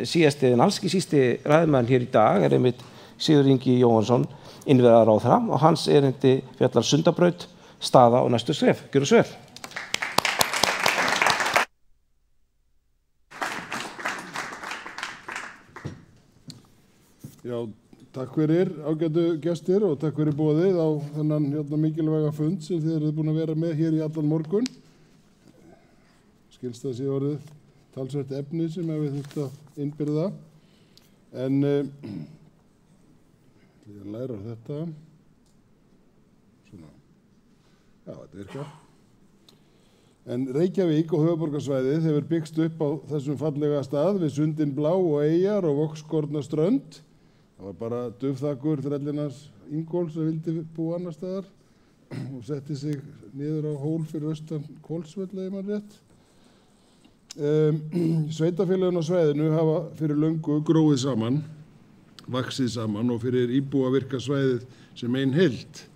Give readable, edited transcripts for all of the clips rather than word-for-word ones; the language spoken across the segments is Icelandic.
síðasti en alls ekki sísti ræðumaðurinn hér í dag einmitt Sigurður Ingi Jóhannsson, innviðaráðherra, og hans erindi fjallar Sundabraut, staða og næstu skref. Gjörðu svo vel. Já, takk fyrir ágætu gestir og takk fyrir boðið á þennan mikilvæga fund sem þið eruð búin að vera með hér í allan morgun. Skilst það sé orðið talsvert efni sem við þurft að innbyrða. En ég læra þetta. Svona. Já, þetta virkar. En Reykjavík og höfuðborgarsvæðið hefur byggst upp á þessum fallega stað við sundin Blá og Eyjar og Vogskorna strönd. Það var bara dufþakkur þrællinans Ingólfs sem vildi búa annar staðar og setti sig niður á hól fyrir austan Hvolsvöll, ef maður rétt. Sveitarfélögin á svæðinu hafa fyrir löngu gróið saman, vaxið saman og fyrir íbúa virka svæðið sem ein heild.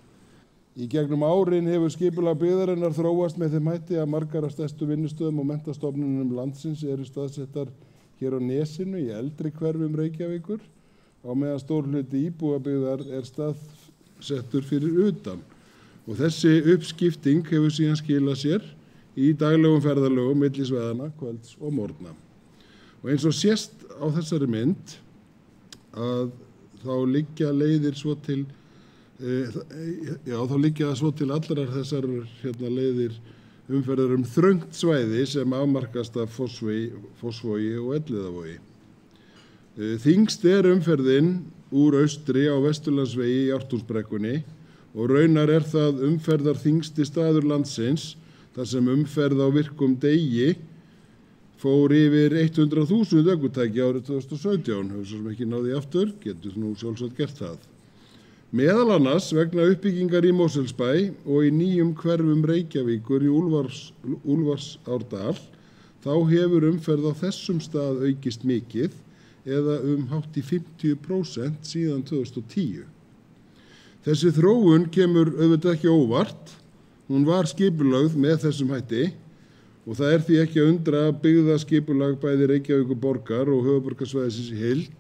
Í gegnum árin hefur skipulag byggðarinnar þróast með þeim hætti að margar af stærstu vinnustöðum og menntastofnunum landsins eru staðsettar hér á Nesinu í eldri hverfum Reykjavíkur, á meðan stór hluti íbúabyggðar staðsettur fyrir utan. Og þessi uppskipting hefur síðan skilað sér í daglegum ferðalögum milli svæðanna, kvölds og morgna. Og eins og sést á þessari mynd að þá liggja leiðir svo til allrar þessar leiðir umferðar þröngt svæði sem afmarkast af Fossvogi og Elliðavogi. Þyngst umferðin úr austri á Vesturlandsvegi í Ártúnsbrekkunni og raunar það umferðarþyngsti staður landsins þar sem umferð á virkum degi fór yfir 100.000 ökutæki árið 2017. Hefur svo sem ekki náði aftur, getur nú sjálfsagt gert það. Meðal annars vegna uppbyggingar í Mosfellsbæ og í nýjum hverfum Reykjavíkur í Úlfarsárdal, þá hefur umferð á þessum stað aukist mikið eða hátt í 50% síðan 2010. Þessi þróun kemur auðvitað ekki óvart. Hún var skipulögð með þessum hætti og það því ekki að undra að byggðaskipulag bæði Reykjavíkurborgar og höfuðborgarsvæðisins í heild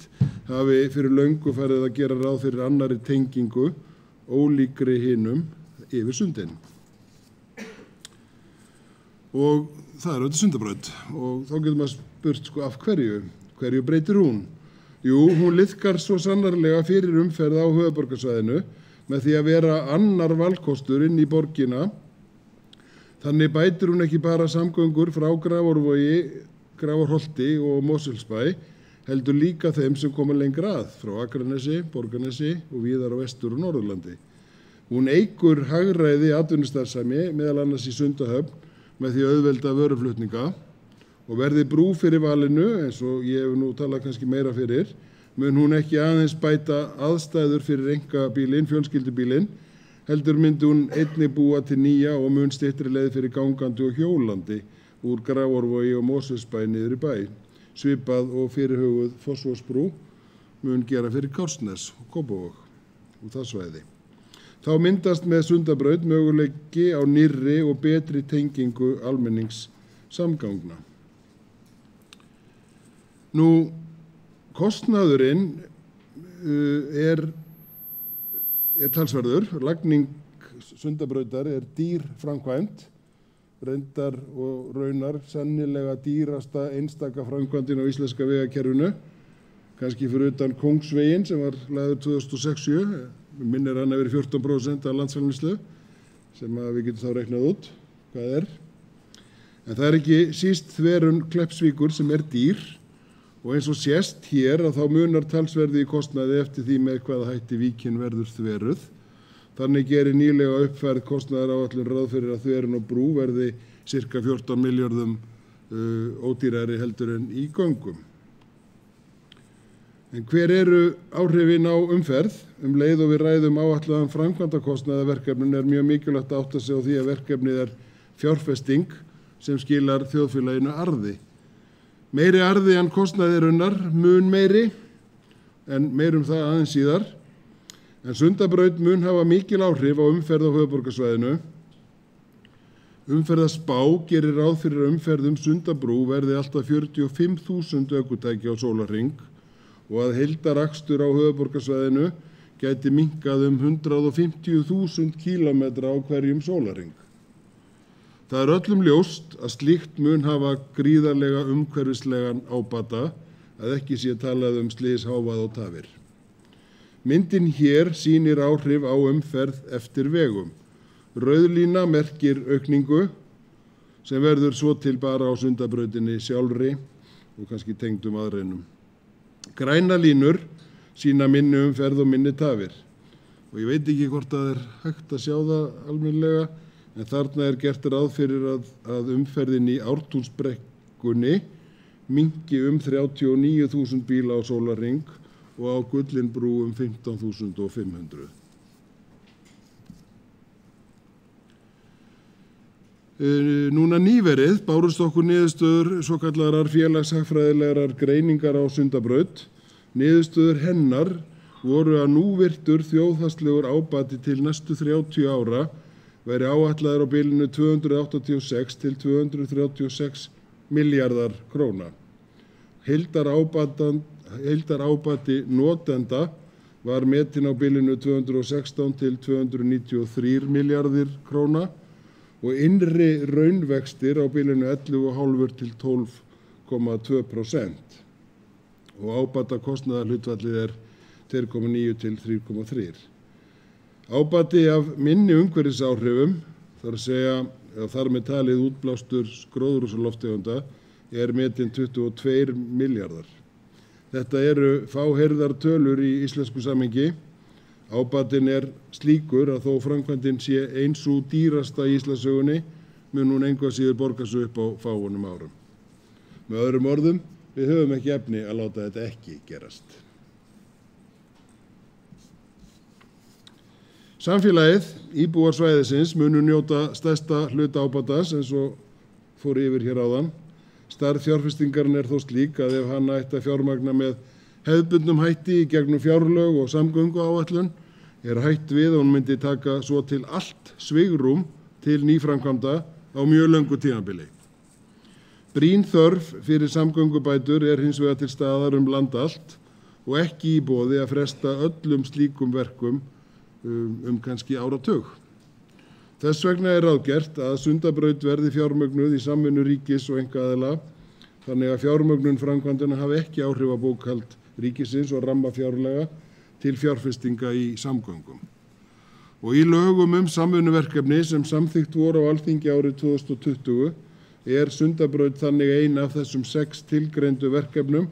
hafi fyrir löngu farið að gera ráð fyrir annarri tengingu, ólíkri hinum yfir sundin. Og það auðvitað Sundabraut og þá getur maður spurt af hverju. Hverju breytir hún? Jú, hún liðkar svo sannarlega fyrir umferð á höfuðborgarsvæðinu með því að vera annar valkostur inn í borgina. Þannig bætir hún ekki bara samgöngur frá Grafarvogi, Grafarholti og Mosfellsbæ, heldur líka þeim sem koma lengra að, frá Akranesi, Borgarnesi og víðar á Vestur- og Norðurlandi. Hún eykur hagræði atvinnustarfsemi, meðal annars í Sundahöfn, með því auðvelda vöruflutninga. Og verði brú fyrir valinu, eins og ég hef nú talað kannski meira fyrir, mun hún ekki aðeins bæta aðstæður fyrir einkabílinn, fjölskyldubílinn, heldur myndi hún einnig búa til nýja og mun styttri leið fyrir gangandi og hjólandi úr Grafarvogi og Mosfellsbæ niður í bæ. Svipað og fyrirhuguð Fossvogsbrú mun gera fyrir Kársnes og Kópavog og það svæði. Þá myndast með Sundabraut möguleiki á nýrri og betri tengingu almenningssamgangna. Nú, kostnaðurinn er talsverður. Lagning Sundabrautar dýr framkvæmd, reyndar og raunar sennilega dýrasta einstaka framkvæmdin á íslenska vegakerfinu, kannski fyrir utan Kóngsveginn sem var lagður 2006-07, minnir hann að vera 14% af landsframleiðslu, sem við getum þá reiknað út hvað En það ekki síst þverun Kleppsvíkur sem dýr, og eins og sést hér að þá munar talsverði í kostnaði eftir því með hvaða hætti víkin verður þveruð. Þannig gerir nýlega uppfærð kostnaðaráætlun ráð fyrir að þverun og brú verði sirka 14 milljörðum ódýrari heldur en í göngum. En hver eru áhrifin á umferð? Leið og við ræðum áætlaðan framkvæmdakostnaði verkefninu mjög mikilvægt að átta sig á því að verkefnið fjárfesting sem skilar þjóðfélaginu arði. Meiri arði en kostnaði runnar, mun meiri, en meirum það aðeins síðar. En Sundabraut mun hafa mikil áhrif á umferð á höfuðborgarsvæðinu. Umferðarspá gerir ráð fyrir að umferð Sundabrú verði alltaf 45.000 ökutæki á sólarhring og að heildarakstur á höfuðborgarsvæðinu gæti minnkað 150.000 kílómetra á hverjum sólarhring. Það er öllum ljóst að slíkt mun hafa gríðarlega umhverfislegan ábata að ekki sé talað slys, hávaða og tafir. Myndin hér sýnir áhrif á umferð eftir vegum. Rauðlína merkir aukningu sem verður svo til bara á Sundabrautinni sjálfri og kannski tengdum aðreinum. Græna línur sýna minni umferð og minni tafir. Og ég veit ekki hvort það er hægt að sjá það almennilega, en þarna er gert ráð fyrir að umferðin í Ártúnsbrekkunni minnki 39.000 bíla á sólarhring og á Gullinbrú 15.500. Núna nýverið bárust okkur niðurstöður svokallarar félagshagfræðilegar greiningar á Sundabraut. Niðurstöður hennar voru að núvirtur þjóðhagslegur ábati til næstu 30 ára væri áætlaður á bilinu 286 til 236 milljarðar króna. Heildarábati notenda var metin á bilinu 216 til 293 milljarðir króna og innri raunvextir á bilinu 11,5 til 12,2% og ábata kostnaðarhlutfallið 2,9 til 3,3. Ábati af minni umhverfisáhrifum, þar með talið útblástur gróðurhúsalofttegunda, metin 22 milljarðar. Þetta eru fáheyrðar tölur í íslensku samhengi. Ábatinn slíkur að þó framkvæmdin sé ein sú dýrasta í Íslandssögunni, mun hún engu að síður borga sig upp á fáeinum árum. Með öðrum orðum, við höfum ekki efni að láta þetta ekki gerast. Samfélagið, íbúar svæðisins, munu njóta stærsta hluta ábatans eins og fór yfir hér áðan. Stærð fjárfestingarinn þó slík að ef hann ætti að fjármagna með hefðbundnum hætti í gegnum fjárlög og samgönguáætlun hætt við að hún myndi taka svo til allt svigrúm til nýframkvæmda á mjög löngu tímabili. Brýn þörf fyrir samgöngubætur hins vegar til staðar land allt og ekki í boði að fresta öllum slíkum verkum kannski áratug. Þess vegna ráðgert að Sundabraut verði fjármögnuð í samvinnu ríkis og einkaaðila, þannig að fjármögnun framkvæmdanna hafi ekki áhrif á bókhald ríkisins og ramma fjárlaga til fjárfestinga í samgöngum. Og í lögum samvinnuverkefni sem samþykkt voru á Alþingi árið 2020 Sundabraut þannig ein af þessum 6 tilgreindu verkefnum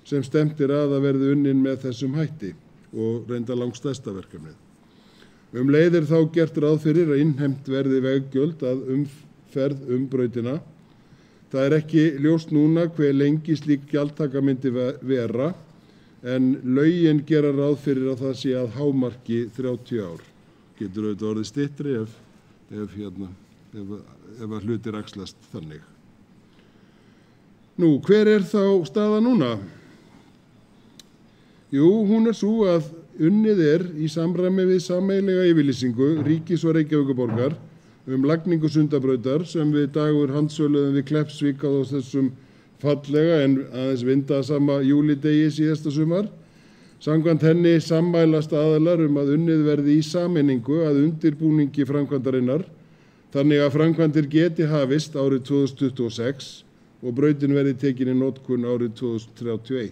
sem stefnt að verði unnin með þessum hætti og reyndar langstærsta verkefnið. Leið þá gert ráð fyrir að innheimt verði veggjöld að umferð brautina. Það ekki ljóst núna hve lengi slík gjaldtaka myndi vera, en lögin gera ráð fyrir að það sé að hámarki 30 ár. Getur auðvitað orðið styttri ef að hlutir æxlast þannig. Nú, hver þá staða núna? Jú, hún sú að unnið í samræmi við sameiginlega yfirlýsingu ríkis og Reykjavíkurborgar lagningu Sundabrautar sem við Dagur handsöluðum við Kleppsvík á þessum fallega en aðeins vindasama júlidegi síðasta sumar. Samkvæmt henni sammælast aðilar að unnið verði í sameiningu að undirbúningi framkvæmdarinnar, þannig að framkvæmdir geti hafist árið 2026 og brautin verði tekin í notkun árið 2031.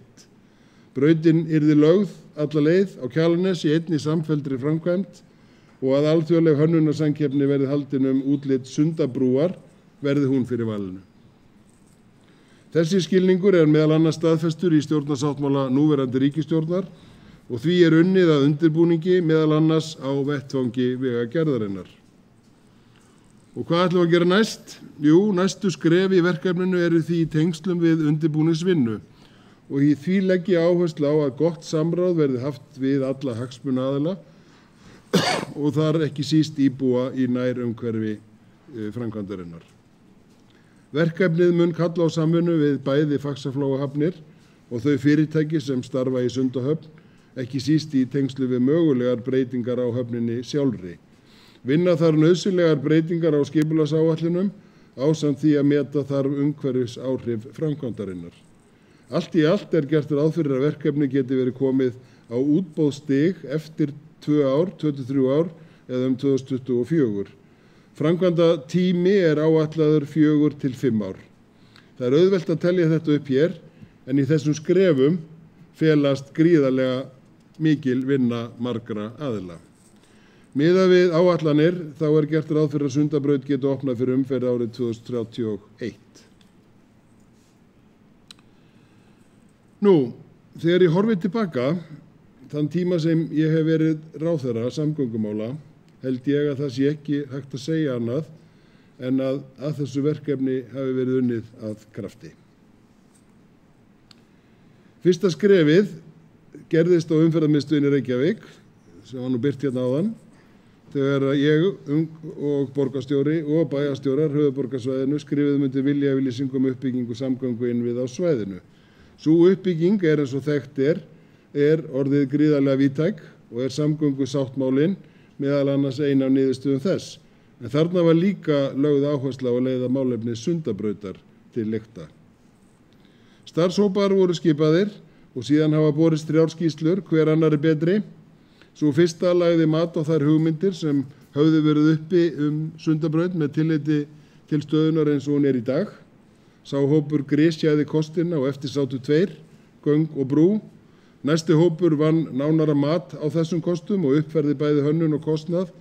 Brautin yrði lögð alla leið á Kjalarnes í einni samfelldri framkvæmd og að alþjóðleg hönnunarsamkeppni verði haldin útlit Sundabrúar verði hún fyrir valinu. Þessi skilningur meðal annars staðfestur í stjórnarsáttmála núverandi ríkisstjórnar og því unnið að undirbúningi meðal annars á vettvangi vegagerðarinnar. Og hvað ætlum við að gera næst? Jú, næstu skref í verkefninu því í tengslum við undirbúningsvinnu og í því legg ég áherslu á að gott samráð verði haft við alla hagsmunaaðila og þar ekki síst íbúa í nærumhverfi framkvæmdarinnar. Verkefnið mun kalla á samvinnu við bæði Faxaflóahafnir og þau fyrirtæki sem starfa í Sundahöfn, ekki síst í tengslu við mögulegar breytingar á höfninni sjálfri. Vinna þarf nauðsynlegar breytingar á skipulagsáætlunum ásamt því að meta þarf umhverfisáhrif framkvæmdarinnar. Allt í allt gert ráð fyrir að verkefni geti verið komið á útboðsstig eftir 2-3 ár eða 2024. Framkvæmdatími áætlaður 4 til 5 ár. Það auðvelt að telja þetta upp hér, en í þessum skrefum felast gríðarlega mikil vinna margra aðila. Miðað við áætlanir þá gert ráð fyrir að Sundabraut geti opnað fyrir umferð árið 2031. Þegar ég horfi tilbaka þann tíma sem ég hef verið ráðherra samgöngumála, held ég að það sé ekki hægt að segja annað en að þessu verkefni hafi verið unnið af krafti. Fyrsta skrefið gerðist á umferðarmiðstöðinni Reykjavík, sem var birt hérna áðan, þegar ég og borgarstjóri og bæjarstjórar höfuðborgarsvæðinu skrifuðum undir viljayfirlýsingu um uppbyggingu samgönguinnviða á svæðinu. Sú uppbygging eins og þekkt orðið gríðarlega víðtæk og samgöngusáttmálinn meðal annars ein af niðurstöðum þess. En þarna var líka lögð áhersla á að leiða málefni Sundabrautar til lykta. Starfshópar voru skipaðir og síðan hafa borist 3 skýrslur, hver annarri betri. Sú fyrsta lagði mat á þær hugmyndir sem höfðu verið uppi Sundabraut með tilliti til stöðunar eins og hún í dag. Sá hópur grisjaði kostina og eftir sátu 2, göng og brú. Næsti hópur vann nánara mat á þessum kostum og uppfærði bæði hönnun og kostnað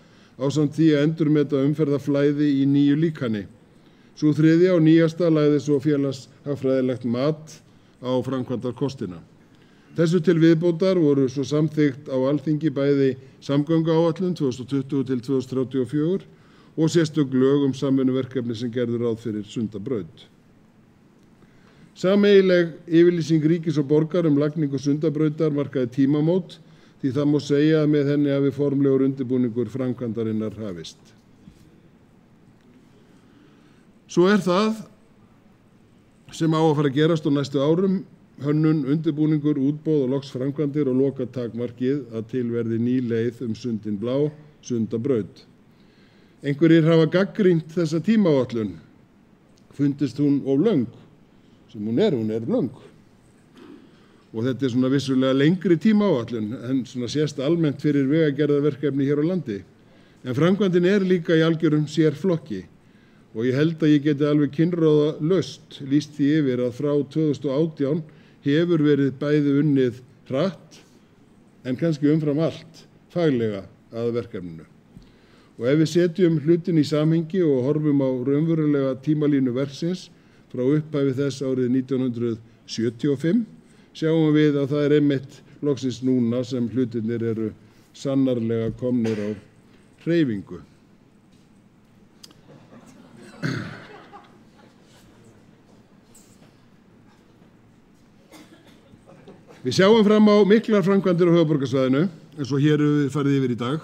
ásamt því að endurmeta umferðarflæði í nýju líkani. Sú þriðja og nýjasta lagði svo félagshagfræðilegt mat á framkvæmdarkostina. Þessu til viðbótar voru svo samþykkt á Alþingi bæði samgönguáætlun 2020 til 2034 og sérstök lög samvinnuverkefni sem gerðu ráð fyrir Sundabraut. Sameiginleg yfirlýsing ríkis og borgar lagningu Sundabrautar markaði tímamót því það má segja að með henni hafi formlegur undirbúningur framkvæmdarinnar hafist. Svo það sem á að fara að gerast á næstu árum, hönnun, undirbúningur, útboð og loks framkvæmdir og lokatakmarkið að til verði ný leið Sundin blá, Sundabraut. Einhverjir hafa gagnrýnt þessa tímaáætlun, fundist hún of löng, sem hún er löng. Og þetta svona vissulega lengri tímaáætlun en svona sést almennt fyrir vegagerðarverkefni hér á landi. En framkvæmdin líka í algjörum sérflokki og ég held að ég geti alveg kinnroðalaust lýst því yfir að frá 2018 hefur verið bæði unnið hratt en kannski umfram allt faglega að verkefninu. Og ef við setjum hlutin í samhengi og horfum á raunverulega tímalínu verksins frá upphafi þess árið 1975, sjáum við að það einmitt loksins núna sem hlutirnir eru sannarlega komnir á hreyfingu. Við sjáum fram á miklar framkvæmdir á höfuðborgarsvæðinu, eins og hér við farið yfir í dag.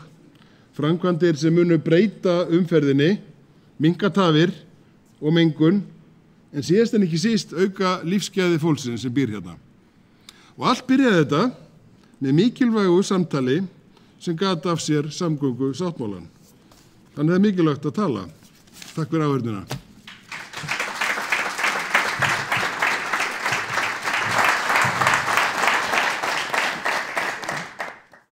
Framkvæmdir sem munu breyta umferðinni, minnka tafir og mengun, en síðast en ekki síst auka lífsgæði fólksins sem býr hérna. Og allt byrjaði þetta með mikilvægu samtali sem gat af sér samgöngusáttmálann. Þannig það mikilvægt að tala. Takk fyrir áheyrnina.